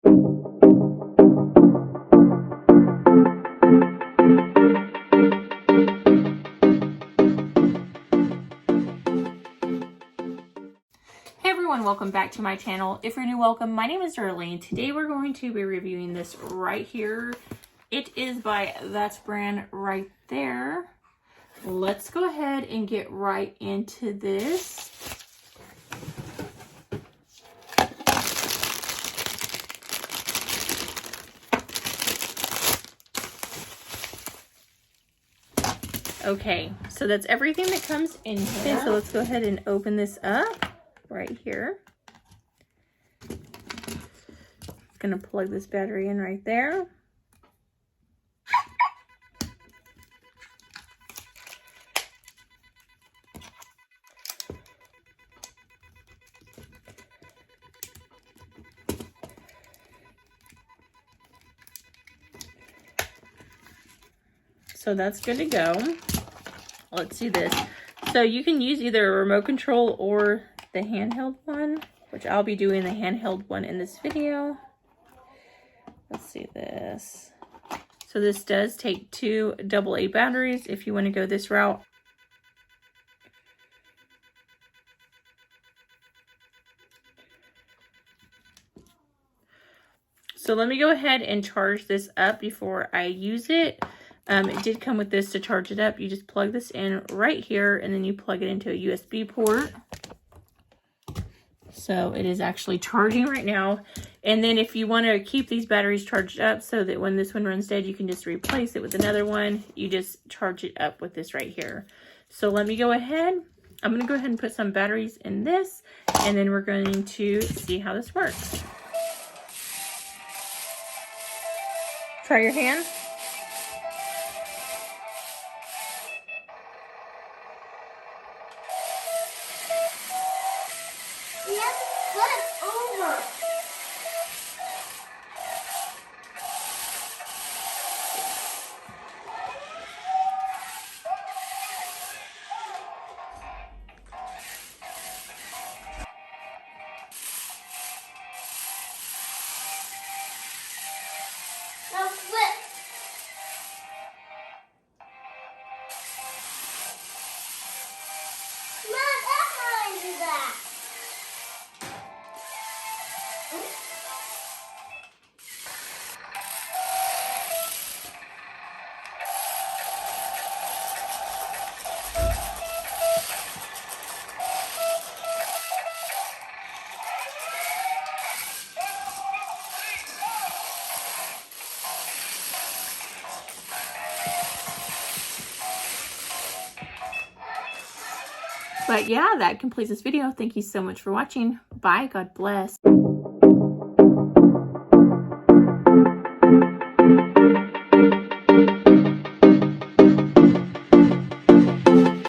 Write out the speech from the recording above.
Hey everyone, welcome back to my channel. If you're new, welcome. My name is Darlene. Today we're going to be reviewing this right here. It is by that brand right there. Let's go ahead and get right into this. Okay, so that's everything that comes in here. Okay, so let's go ahead and open this up right here. I'm gonna plug this battery in right there. So that's good to go. Let's see this. So you can use either a remote control or the handheld one, which I'll be doing the handheld one in this video. Let's see this. So this does take 2 AA batteries if you want to go this route. So let me go ahead and charge this up before I use it. It did come with this to charge it up. You just plug this in right here and then you plug it into a USB port. So it is actually charging right now. And then if you want to keep these batteries charged up so that when this one runs dead, you can just replace it with another one. You just charge it up with this right here. So let me go ahead. I'm going to go ahead and put some batteries in this, and then we're going to see how this works. Try your hand. Now flip. Mom, that's how I do that. But yeah, that completes this video. Thank you so much for watching. Bye. God bless.